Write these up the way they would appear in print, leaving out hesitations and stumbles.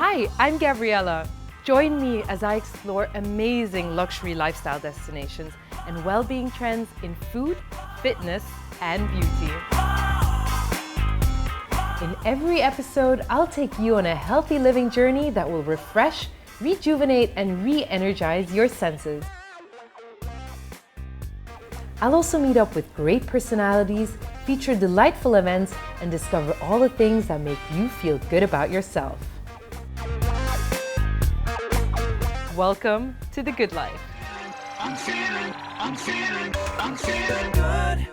Hi, I'm Gabriela. Join me as I explore amazing luxury lifestyle destinations and well-being trends in food, fitness, and beauty. In every episode, I'll take you on a healthy living journey that will refresh, rejuvenate, and re-energize your senses. I'll also meet up with great personalities, feature delightful events, and discover all the things that make you feel good about yourself. Welcome to The Good Life. I'm feeling good.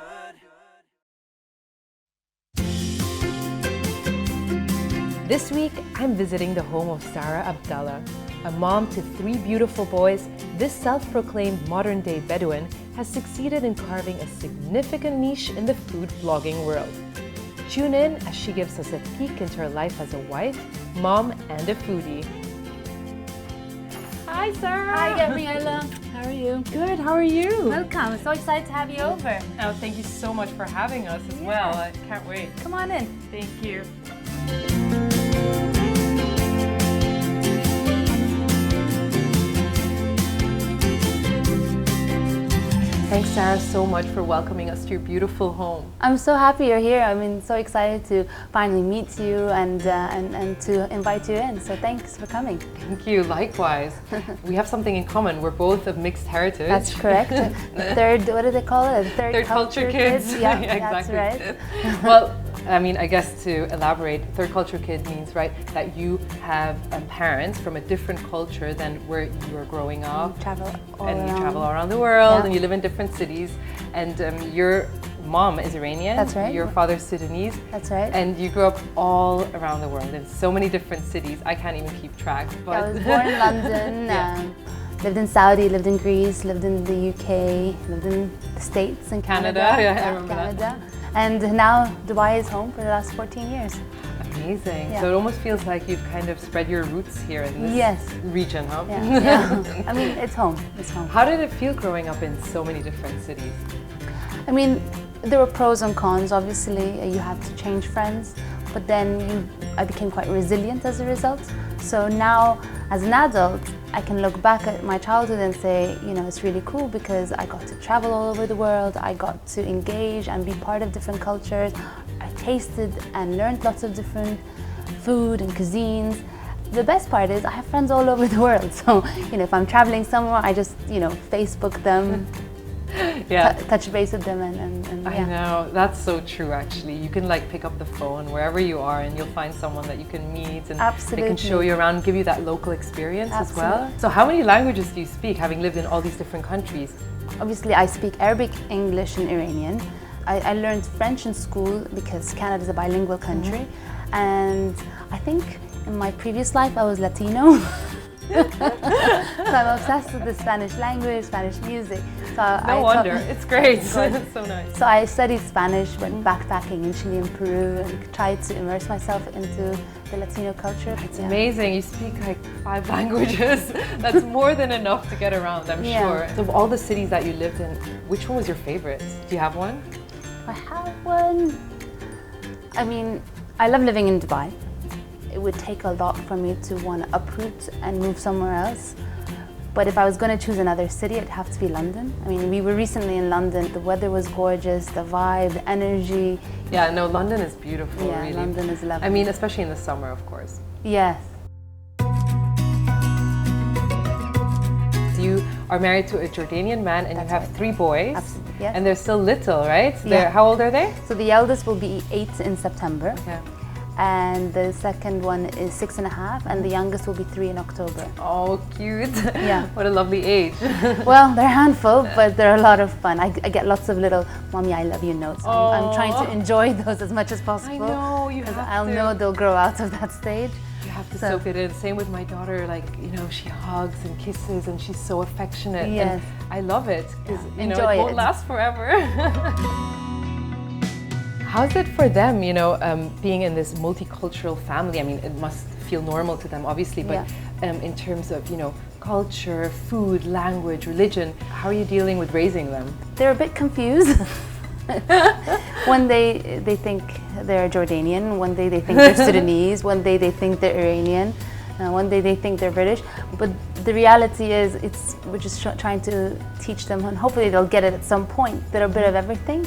This week, I'm visiting the home of Zahra Abdalla. A mom to 3 beautiful boys, this self-proclaimed modern-day Bedouin has succeeded in carving a significant niche in the food blogging world. Tune in as she gives us a peek into her life as a wife, mom, and a foodie. Hi, Zahra. Hi, Gabriela. How are you? Good, how are you? Welcome. So excited to have you over. Oh, thank you so much for having us as well. I can't wait. Come on in. Thank you. Thanks, Zahra, so much for welcoming us to your beautiful home. I'm so happy you're here. So excited to finally meet you and to invite you in. So thanks for coming. Thank you. Likewise. We have something in common. We're both of mixed heritage. That's correct. Third, what do they call it? Third culture kids. Yeah, exactly. That's right. Well, I guess to elaborate, third culture kid means, right, that you have parents from a different culture than where you were growing up. You travel all around the world, and you live in different cities. And your mom is Iranian. That's right. Your father's Sudanese. That's right. And you grew up all around the world in so many different cities. I can't even keep track. But I was born in London. Lived in Saudi, lived in Greece, lived in the UK, lived in the States and Canada. Yeah, I remember that. And now Dubai is home for the last 14 years. Amazing. Yeah. So it almost feels like you've kind of spread your roots here in this region, huh? Yeah. It's home. It's home. How did it feel growing up in so many different cities? There were pros and cons. Obviously, you had to change friends, but then I became quite resilient as a result. So now, as an adult, I can look back at my childhood and say, it's really cool because I got to travel all over the world. I got to engage and be part of different cultures. I tasted and learned lots of different food and cuisines. The best part is I have friends all over the world. So, if I'm traveling somewhere, I just, Facebook them. Touch base with them and I know, that's so true actually. You can pick up the phone wherever you are and you'll find someone that you can meet and they can show you around, give you that local experience as well. So how many languages do you speak, having lived in all these different countries? Obviously I speak Arabic, English and Iranian. I learned French in school because Canada is a bilingual country, and I think in my previous life I was Latino. So I'm obsessed with the Spanish language, Spanish music. No wonder, it's great. It's so nice. So I studied Spanish, went backpacking in Chile and Peru and tried to immerse myself into the Latino culture. It's amazing, you speak 5 languages. That's more than enough to get around, I'm sure. So of all the cities that you lived in, which one was your favorite? Do you have one? I have one. I love living in Dubai. It would take a lot for me to want to uproot and move somewhere else. But if I was going to choose another city, it'd have to be London. We were recently in London. The weather was gorgeous, the vibe, the energy. Yeah, no, London is beautiful, really. London is lovely. Especially in the summer, of course. Yes. You are married to a Jordanian man and you have 3 boys. Absolutely, yes. And they're still little, right? Yeah. How old are they? So the eldest will be 8 in September. Yeah. And the second one is 6.5, and the youngest will be 3 in October. Oh, cute. Yeah. What a lovely age. Well, they're a handful, but they're a lot of fun. I get lots of little "Mommy, I love you" notes. I'm trying to enjoy those as much as possible. I know, you have to. I'll know they'll grow out of that stage. You have to soak it in. Same with my daughter, she hugs and kisses and she's so affectionate. Yes. And I love it because it won't last forever. How's it for them, being in this multicultural family? It must feel normal to them, obviously, but in terms of, culture, food, language, religion, how are you dealing with raising them? They're a bit confused. One day they think they're Jordanian, one day they think they're Sudanese, one day they think they're Iranian. One day they think they're British, but the reality is we're just trying to teach them, and hopefully they'll get it at some point, a little bit of everything.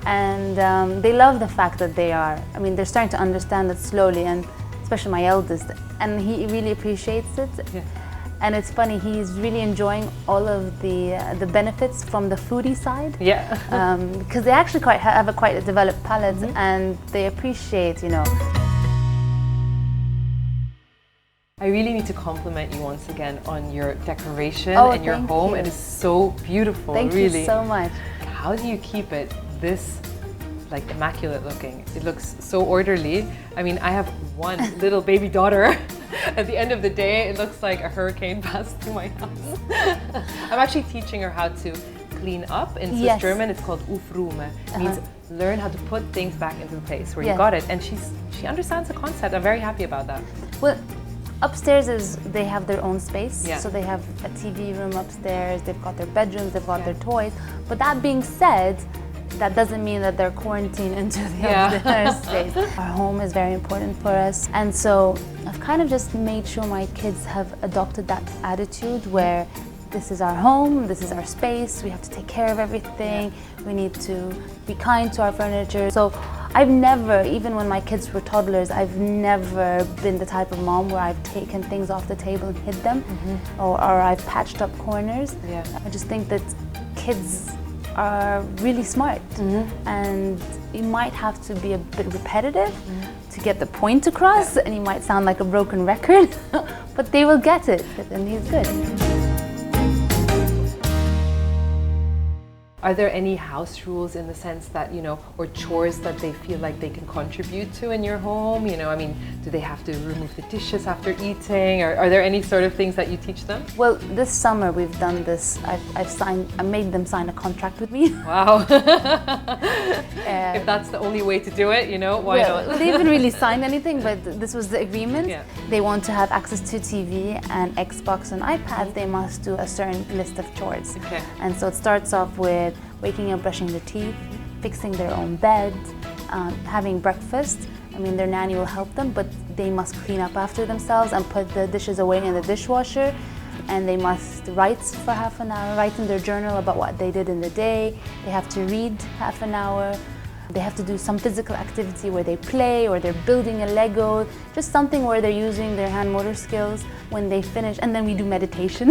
And they love the fact that they're starting to understand it slowly, and especially my eldest, and he really appreciates it. Yeah. And it's funny, he's really enjoying all of the benefits from the foodie side. Yeah. Because they actually have a quite developed palate, and they appreciate, I really need to compliment you once again on your decoration Oh, and your thank home. you. It is so beautiful, Thank really. you so much. How do you keep it this like immaculate looking? It looks so orderly. I mean, I have one little baby daughter. At the end of the day, it looks like a hurricane passed through my house. I'm actually teaching her how to clean up. In Swiss German, it's called Aufräumen. It means learn how to put things back into the place where you got it. And she understands the concept. I'm very happy about that. Well, upstairs they have their own space. Yeah. So they have a TV room upstairs, they've got their bedrooms, they've got their toys. But that being said, that doesn't mean that they're quarantined into the upstairs space. Our home is very important for us. And so I've kind of just made sure my kids have adopted that attitude where this is our home, this is our space, we have to take care of everything, we need to be kind to our furniture. So I've never, even when my kids were toddlers, I've never been the type of mom where I've taken things off the table and hid them, or I've patched up corners. Yeah. I just think that kids are really smart, and you might have to be a bit repetitive to get the point across, and you might sound like a broken record, but they will get it, and he's good. Are there any house rules in the sense that, or chores that they feel like they can contribute to in your home? I mean, do they have to remove the dishes after eating? Or are there any sort of things that you teach them? Well, this summer we've done this. I made them sign a contract with me. Wow. If that's the only way to do it, why not? They haven't really signed anything, but this was the agreement. Yeah. They want to have access to TV and Xbox and iPad. They must do a certain list of chores. Okay. And so it starts off with waking up, brushing their teeth, fixing their own bed, having breakfast. I mean, their nanny will help them, but they must clean up after themselves and put the dishes away in the dishwasher. And they must write for half an hour, write in their journal about what they did in the day. They have to read half an hour. They have to do some physical activity where they play or they're building a Lego, just something where they're using their hand motor skills when they finish. And then we do meditation.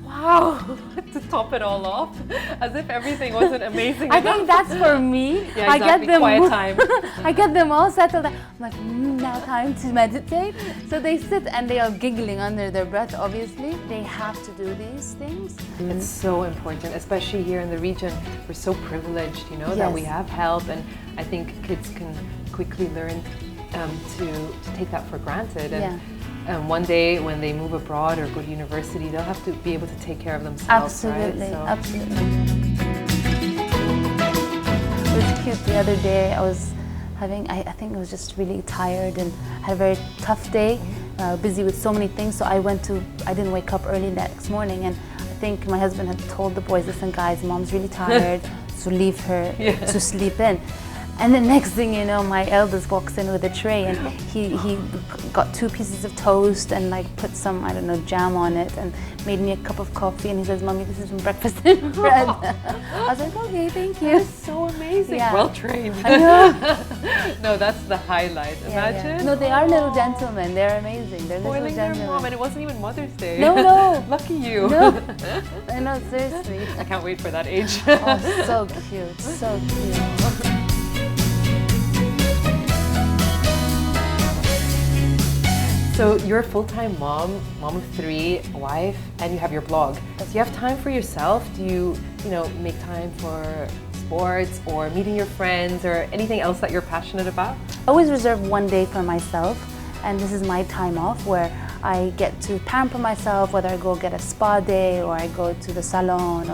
Wow, to top it all off, as if everything wasn't amazing I enough. think that's for me. Yeah, exactly. Quiet time. I get them all settled. I'm like, now time to meditate. So they sit and they are giggling under their breath, obviously. They have to do these things. It's so important, especially here in the region. We're so privileged, that we have help, and I think kids can quickly learn to take that for granted. And one day when they move abroad or go to university, they'll have to be able to take care of themselves. Absolutely, right? absolutely. It was cute. The other day I was I think I was just really tired and had a very tough day, busy with so many things. So I didn't wake up early next morning, and I think my husband had told the boys, listen guys, mom's really tired, so leave her to sleep in. And the next thing you know, my eldest walks in with a tray, and he got 2 pieces of toast and put some, I don't know, jam on it, and made me a cup of coffee, and he says, Mommy, this is from breakfast and bread. I was like, okay, thank you. That's so amazing. Yeah. Well trained. I know. No, that's the highlight. Imagine. No, they are little gentlemen. They're amazing. They're little Spoiling their gentlemen. mom, and it wasn't even Mother's Day. No. Lucky you. No. I know, seriously. I can't wait for that age. Oh, so cute. So cute. So you're a full-time mom of 3, wife, and you have your blog. Do you have time for yourself? Do you make time for sports or meeting your friends or anything else that you're passionate about? I always reserve one day for myself, and this is my time off where I get to pamper myself, whether I go get a spa day or I go to the salon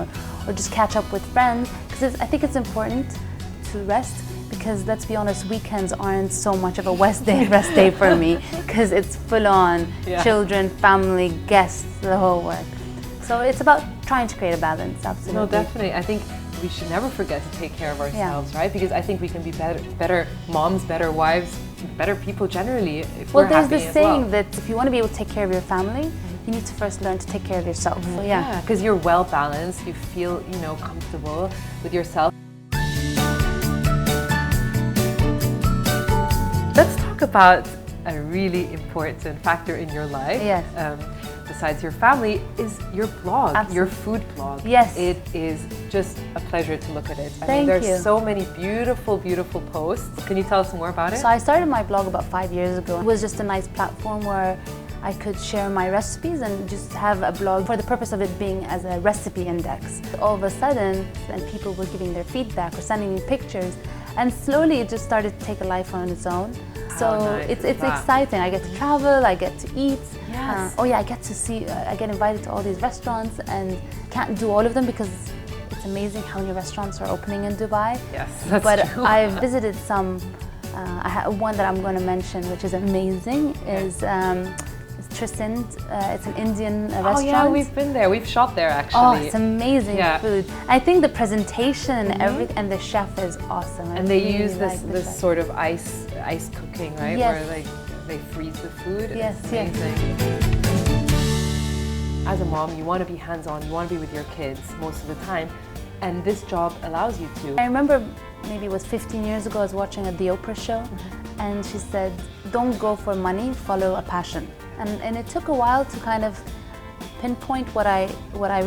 or just catch up with friends, because I think it's important to rest. Because let's be honest, weekends aren't so much of a rest day for me, because it's full on children, family, guests, the whole work. So it's about trying to create a balance, absolutely. No, definitely. I think we should never forget to take care of ourselves, right? Because I think we can be better moms, better wives, better people generally if we're happy as well. Well, there's this saying that if you want to be able to take care of your family, you need to first learn to take care of yourself. So, yeah, because you're well balanced, you feel, you know, comfortable with yourself. Let's talk about a really important factor in your life. Yes. Besides your family, is your blog, Absolutely. your food blog. Yes. It is just a pleasure to look at it. I Thank mean, there's you. so many beautiful, beautiful posts. Can you tell us more about it? So I started my blog about 5 years ago. It was just a nice platform where I could share my recipes and just have a blog for the purpose of it being as a recipe index. All of a sudden, and people were giving their feedback or sending me pictures, and slowly it just started to take a life on its own. So nice it's exciting. I get to travel, I get to eat. Yes. Oh yeah, I get to see, I get invited to all these restaurants, and can't do all of them because it's amazing how many restaurants are opening in Dubai. Yes, that's but true. I've visited some. I have one that I'm going to mention, which is amazing. It's Tristan. It's an Indian restaurant. Oh yeah, we've been there. We've shot there actually. Oh, it's amazing food. I think the presentation and everything, and the chef is awesome. And they use this sort of ice cooking, right? Yes. Where like they freeze the food. Yes, It's amazing. As a mom, you want to be hands-on. You want to be with your kids most of the time, and this job allows you to. I remember maybe it was 15 years ago. I was watching the Oprah show, and she said, "Don't go for money, follow a passion." And it took a while to kind of pinpoint what I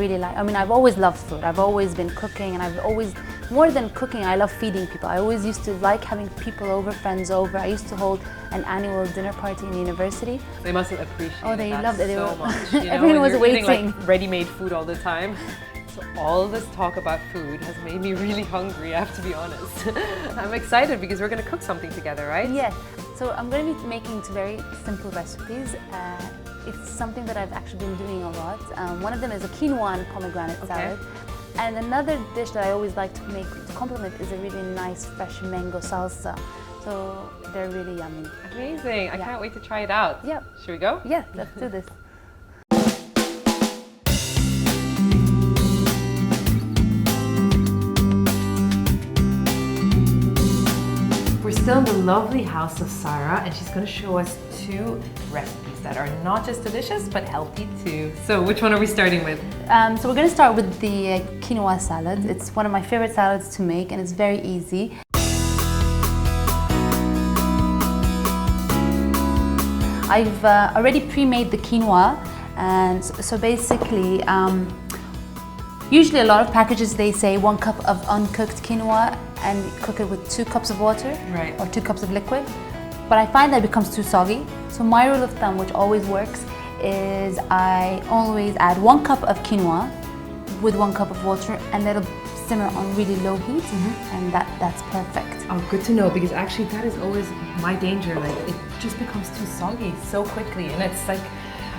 really like. I mean, I've always loved food. I've always been cooking, and I've always, more than cooking, I love feeding people. I always used to like having people over, friends over. I used to hold an annual dinner party in university. They must have appreciated they that loved it. They so were, much. You know, everyone was you're waiting. eating, like, ready-made food all the time. So all this talk about food has made me really hungry, I have to be honest. I'm excited because we're going to cook something together, right? Yes. So I'm going to be making two very simple recipes. It's something that I've actually been doing a lot. One of them is a quinoa and pomegranate salad. And another dish that I always like to make to complement is a really nice fresh mango salsa. So they're really yummy. Amazing. I can't wait to try it out. Yep. Should we go? Yeah, let's do this. We're still in the lovely house of Zahra, and she's going to show us two recipes that are not just delicious, but healthy too. So which one are we starting with? So we're going to start with the quinoa salad. It's one of my favorite salads to make, and it's very easy. I've already pre-made the quinoa, and so basically, usually a lot of packages, they say 1 cup of uncooked quinoa and cook it with 2 cups of water, or 2 cups of liquid. But I find that it becomes too soggy. So my rule of thumb, which always works, is I always add 1 cup of quinoa with 1 cup of water, and let it simmer on really low heat, and that's perfect. Oh, good to know, because actually that is always my danger. Like, it just becomes too soggy so quickly, and it's like,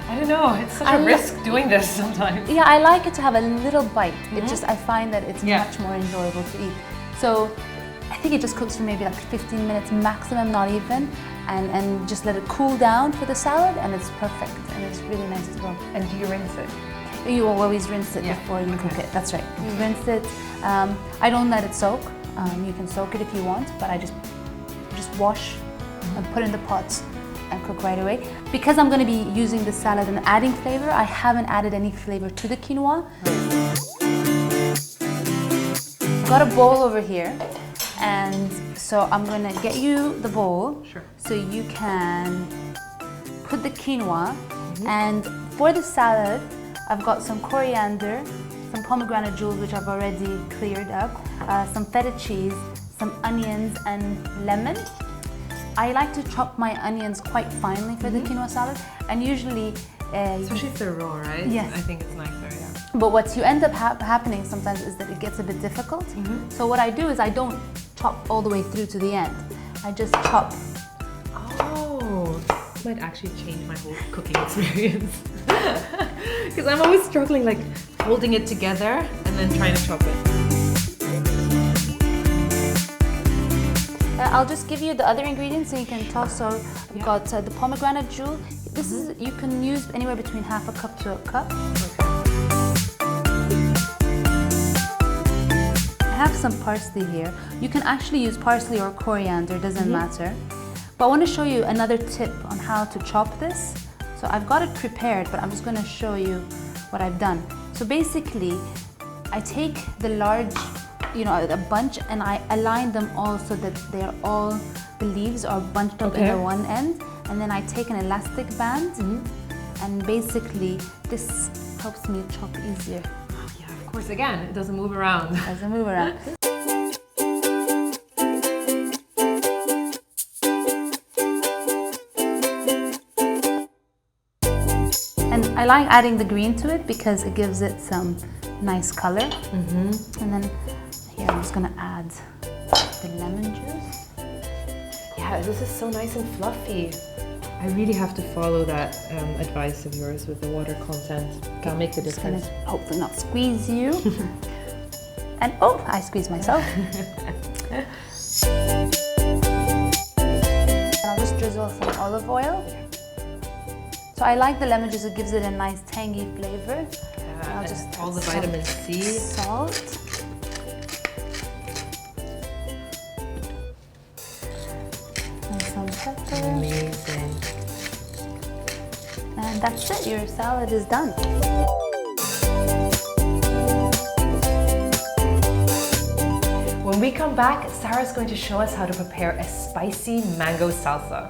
I don't know, it's such a risk doing this sometimes. Yeah, I like it to have a little bite. It just, I find that it's much more enjoyable to eat. So I think it just cooks for maybe like 15 minutes maximum, not even, and just let it cool down for the salad, and it's perfect, and it's really nice to go. And do you rinse it? You will always rinse it before you cook it. That's right. You rinse it. I don't let it soak. You can soak it if you want, but I just wash and put in the pot and cook right away. Because I'm going to be using the salad and adding flavor, I haven't added any flavor to the quinoa. I've got a bowl over here, and so I'm going to get you the bowl so you can put the quinoa. And for the salad, I've got some coriander, some pomegranate jewels, which I've already cleared up, some feta cheese, some onions, and lemon. I like to chop my onions quite finely for the quinoa salad, and usually... especially if they're raw, right? Yes. I think it's nicer, yeah. But what you end up happening sometimes is that it gets a bit difficult. So what I do is I don't chop all the way through to the end. I just chop. Oh, this might actually change my whole cooking experience. Because I'm always struggling, like holding it together and then trying to chop it. I'll just give you the other ingredients so you can toss. So we've got the pomegranate jewel. This is, you can use anywhere between half a cup to a cup. have some parsley here. You can actually use parsley or coriander, doesn't matter. But I want to show you another tip on how to chop this. So I've got it prepared, but I'm just going to show you what I've done. So basically, I take the large, a bunch, and I align them all so that they're all, the leaves are bunched up in the one end. And then I take an elastic band, and basically this helps me chop easier. Yeah, of course, again, it doesn't move around. It doesn't move around. And I like adding the green to it because it gives it some nice color. And then here I'm just gonna add the lemon juice. Yeah, this is so nice and fluffy. I really have to follow that advice of yours with the water content. That'll make the difference. Just gonna hopefully not squeeze you. And oh, I squeezed myself. And I'll just drizzle some olive oil. So I like the lemon juice, it gives it a nice tangy flavor. Yeah, I'll just all the vitamin C. Salt. And some pepper. Amazing. And that's it, your salad is done. When we come back, Sarah's going to show us how to prepare a spicy mango salsa.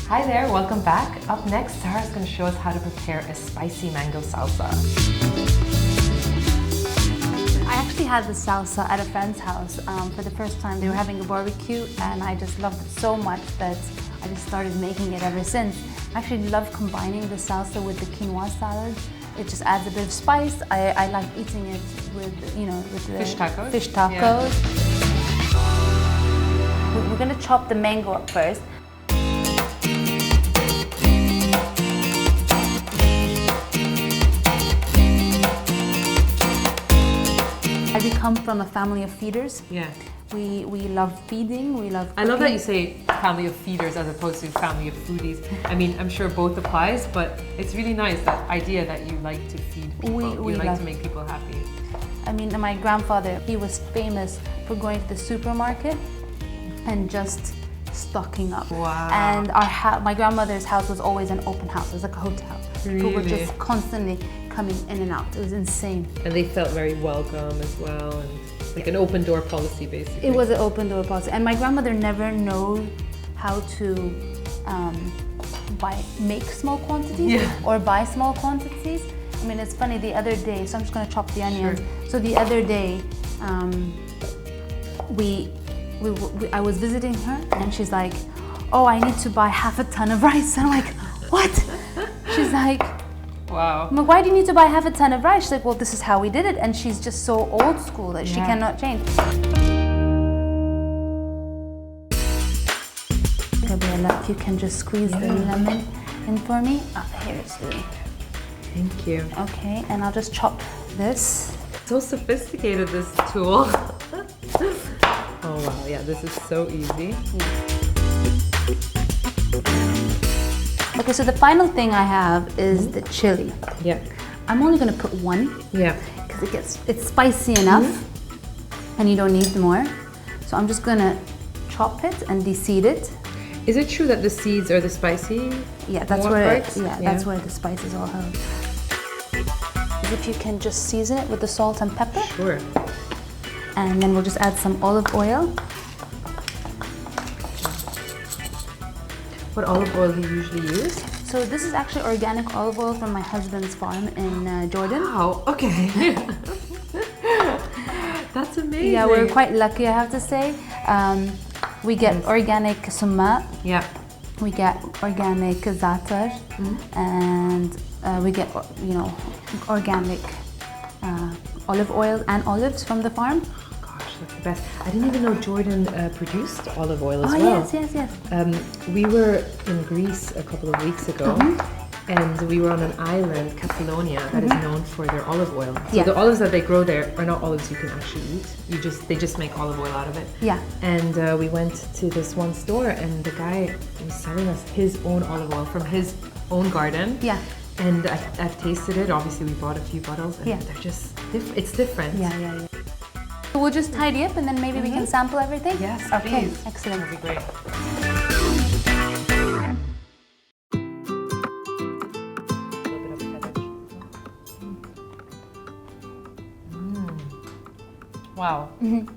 Hi there, welcome back. Up next, Sarah's going to show us how to prepare a spicy mango salsa. I actually had the salsa at a friend's house for the first time. They were having a barbecue and I just loved it so much that I just started making it ever since. I actually love combining the salsa with the quinoa salad. It just adds a bit of spice. I like eating it with, with the Fish tacos. Fish tacos. Yeah. We're gonna chop the mango up first. We come from a family of feeders. Yeah. We love feeding, we love cooking. I love that you say family of feeders as opposed to family of foodies. I mean, I'm sure both applies, but it's really nice, that idea that you like to feed people. You like to make people happy. I mean, my grandfather, he was famous for going to the supermarket and just stocking up. Wow. And my grandmother's house was always an open house. It was like a hotel. Really? People were just constantly coming in and out. It was insane. And they felt very welcome as well, and like an open door policy, basically. It was an open door policy. And my grandmother never knew how to make small quantities or buy small quantities. I mean, it's funny, the other day, so I'm just gonna chop the onions. Sure. So the other day, I was visiting her and she's like, oh, I need to buy half a ton of rice. And I'm like, what? She's like, wow. I'm like, why do you need to buy half a ton of rice? She's like, well, this is how we did it. And she's just so old school that she cannot change. Gabriela, if you can just squeeze the lemon in for me. Here it's doing. Thank you. Okay, and I'll just chop this. So sophisticated, this tool. Oh wow, yeah, this is so easy. Okay, so the final thing I have is the chili. Yeah. I'm only gonna put one. Yeah. Because it's spicy enough and you don't need more. So I'm just gonna chop it and de-seed it. Is it true that the seeds are the spicy? Yeah, that's where that's where the spices all held. If you can just season it with the salt and pepper. Sure. And then we'll just add some olive oil. What olive oil do you usually use? So this is actually organic olive oil from my husband's farm in Jordan. Wow, okay. That's amazing. Yeah, we're quite lucky, I have to say. We get organic sumac. Yeah. we get organic za'atar, and we get, you know, organic olive oil and olives from the farm. Gosh, that's the best. I didn't even know Jordan produced olive oil as Oh, well. yes. We were in Greece a couple of weeks ago, and we were on an island, Catalonia, that is known for their olive oil. So the olives that they grow there are not olives you can actually eat. They just make olive oil out of it. Yeah. And we went to this one store, and the guy was selling us his own olive oil from his own garden. Yeah. And I've tasted it. Obviously, we bought a few bottles, and they're just it's different. Yeah. So we'll just tidy up, and then maybe we can sample everything? Yes, okay, please. excellent. That'd be great. Wow,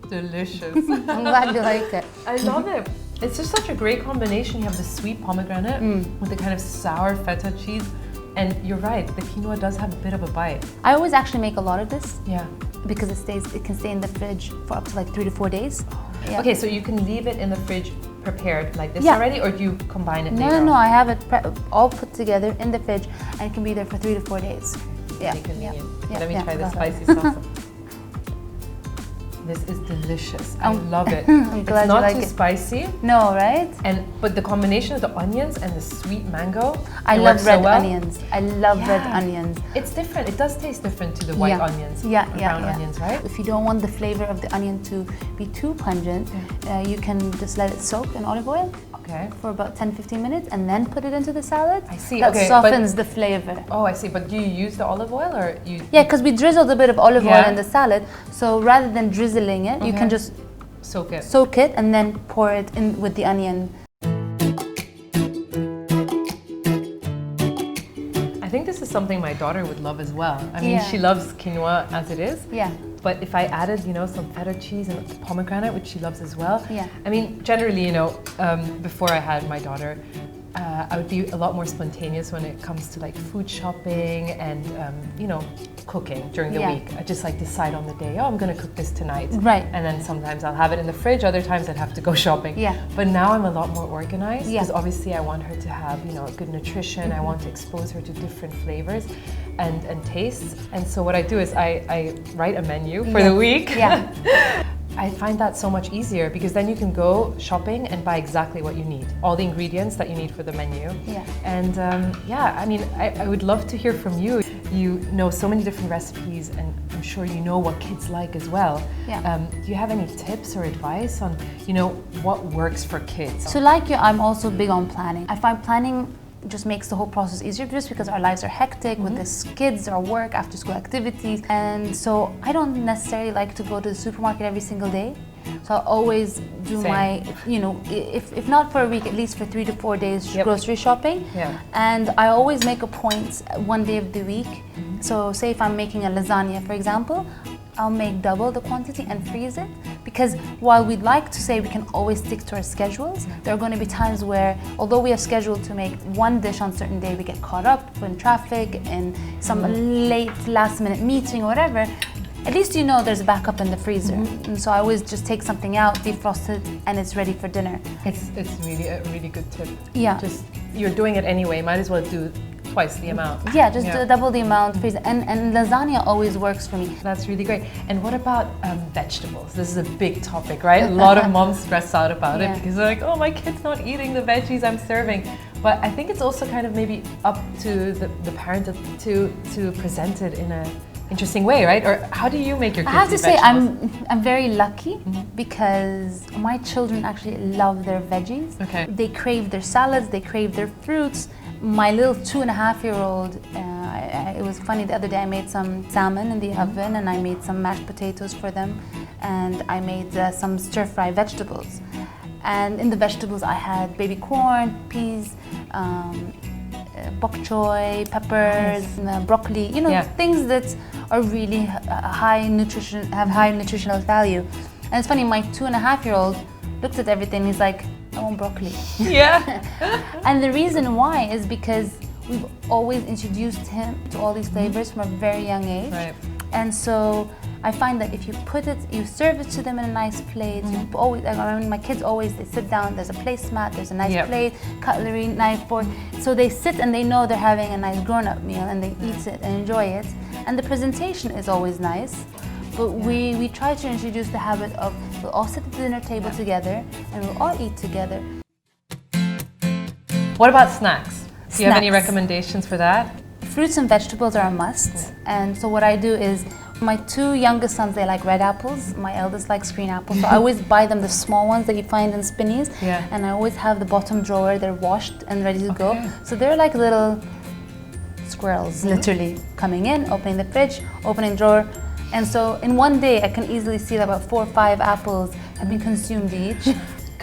delicious. I'm glad you like it. I love it. It's just such a great combination. You have the sweet pomegranate with the kind of sour feta cheese. And you're right, the quinoa does have a bit of a bite. I always actually make a lot of this. Yeah. Because it can stay in the fridge for up to like 3 to 4 days. Yeah. Okay, so you can leave it in the fridge prepared like this already, or do you combine it later? No, I have it all put together in the fridge, and it can be there for 3 to 4 days. Pretty convenient. Let me try the spicy salsa. This is delicious. I love it. I'm glad it's not you like too it. spicy. No, right? But the combination of the onions and the sweet mango. I love red onions. I love red onions. It's different. It does taste different to the white onions. Brown onions, right? If you don't want the flavor of the onion to be too pungent, you can just let it soak in olive oil. Okay. For about 10-15 minutes, and then put it into the salad. I see. That softens the flavor. Oh, I see. But do you use the olive oil, or you? Yeah, because we drizzled a bit of olive oil in the salad. So rather than drizzling it, you can just soak it, and then pour it in with the onion. I think this is something my daughter would love as well. I mean, she loves quinoa as it is. Yeah. But if I added, some feta cheese and pomegranate, which she loves as well. Yeah. I mean, generally, before I had my daughter, I would be a lot more spontaneous when it comes to like food shopping and, cooking during the week. I just like decide on the day, I'm going to cook this tonight. Right. And then sometimes I'll have it in the fridge, other times I'd have to go shopping. Yeah. But now I'm a lot more organized because obviously I want her to have, good nutrition. I want to expose her to different flavors and tastes. And so what I do is I write a menu for the week. Yeah. I find that so much easier because then you can go shopping and buy exactly what you need, all the ingredients that you need for the menu. Yeah. And I mean, I would love to hear from you. You know so many different recipes, and I'm sure you know what kids like as well. Yeah. Do you have any tips or advice on, what works for kids? So like you, I'm also big on planning. I find planning just makes the whole process easier just because our lives are hectic with the kids, our work, after school activities. And so I don't necessarily like to go to the supermarket every single day. So I always do my, if not for a week, at least for 3 to 4 days grocery shopping. Yeah. And I always make a point one day of the week. So say if I'm making a lasagna, for example, I'll make double the quantity and freeze it, because while we'd like to say we can always stick to our schedules, there are going to be times where, although we have scheduled to make one dish on a certain day, we get caught up in traffic and some late last-minute meeting or whatever. At least there's a backup in the freezer. And so I always just take something out, defrost it, and it's ready for dinner. It's really a really good tip. Yeah. Just, you're doing it anyway, might as well do twice the amount. Yeah, just double the amount, freeze it. And lasagna always works for me. That's really great. And what about vegetables? This is a big topic, right? A lot of moms stress out about it because they're like, oh, my kid's not eating the veggies I'm serving. But I think it's also kind of maybe up to the parent to present it in a interesting way, right? Or how do you make your kids I have to eat say vegetables? I'm very lucky because my children actually love their veggies. Okay. They crave their salads, they crave their fruits. My little 2.5-year-old, it was funny, the other day I made some salmon in the oven and I made some mashed potatoes for them, and I made some stir-fry vegetables. And in the vegetables I had baby corn, peas, bok choy, peppers, broccoli, things that are really high nutritional value. And it's funny, my 2.5-year-old looked at everything, he's like, I want broccoli. Yeah. And the reason why is because we've always introduced him to all these flavors from a very young age. Right. And so I find that if you put it, you serve it to them in a nice plate. You always, I mean, my kids always, they sit down, there's a placemat, there's a nice plate, cutlery, knife, fork. So they sit and they know they're having a nice grown-up meal and they eat it and enjoy it. And the presentation is always nice. But we try to introduce the habit of we'll all sit at the dinner table together and we'll all eat together. What about snacks? Do you have any Snacks. recommendations for that? Fruits and vegetables are a must. And so what I do is, my two youngest sons, they like red apples. My eldest likes green apples. So I always buy them the small ones that you find in Spinneys. Yeah. And I always have the bottom drawer, they're washed and ready to go. So they're like little squirrels, literally coming in, opening the fridge, opening drawer. And so in one day, I can easily see that about 4 or 5 apples have been consumed each.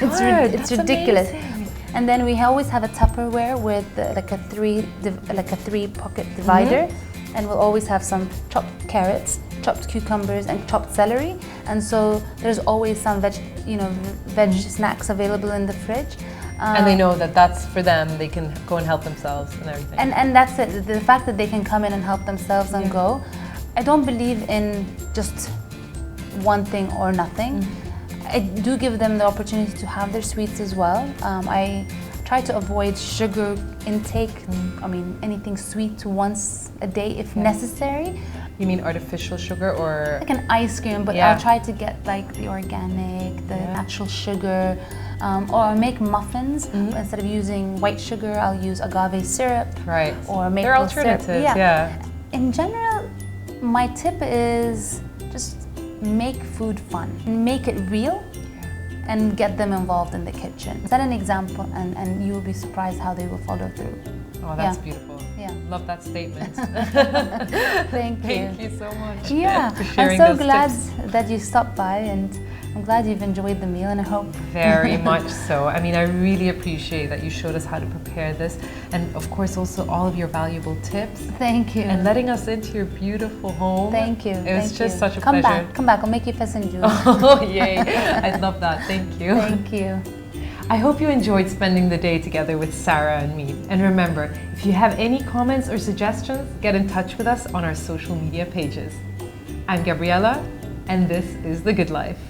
It's ridiculous. Amazing. And then we always have a Tupperware with like a three pocket divider, and we'll always have some chopped carrots, chopped cucumbers, and chopped celery. And so there's always some veg snacks available in the fridge. And they know that that's for them, they can go and help themselves and everything. And that's it, the fact that they can come in and help themselves and go. I don't believe in just one thing or nothing. I do give them the opportunity to have their sweets as well. I try to avoid sugar intake, I mean anything sweet once a day if necessary. You mean artificial sugar or? Like an ice cream, but I'll try to get like the organic, the natural sugar, or I'll make muffins. Instead of using white sugar, I'll use agave syrup. Right. Or maple They're alternatives, syrup. In general, my tip is just make food fun, make it real, and get them involved in the kitchen. Set an example and you will be surprised how they will follow through. Oh, that's beautiful. Yeah. Love that statement. Thank you. Thank you so much. Yeah, for sharing I'm so those glad tips. that you stopped by, and I'm glad you've enjoyed the meal, and I hope. Very much so. I mean, I really appreciate that you showed us how to prepare this, and of course also all of your valuable tips. Thank you. And letting us into your beautiful home. Thank you. It was just such a Come pleasure. Come back, I'll make you fish and juice. Oh, yay. I'd love that. Thank you. Thank you. I hope you enjoyed spending the day together with Zahra and me. And remember, if you have any comments or suggestions, get in touch with us on our social media pages. I'm Gabriela, and this is The Good Life.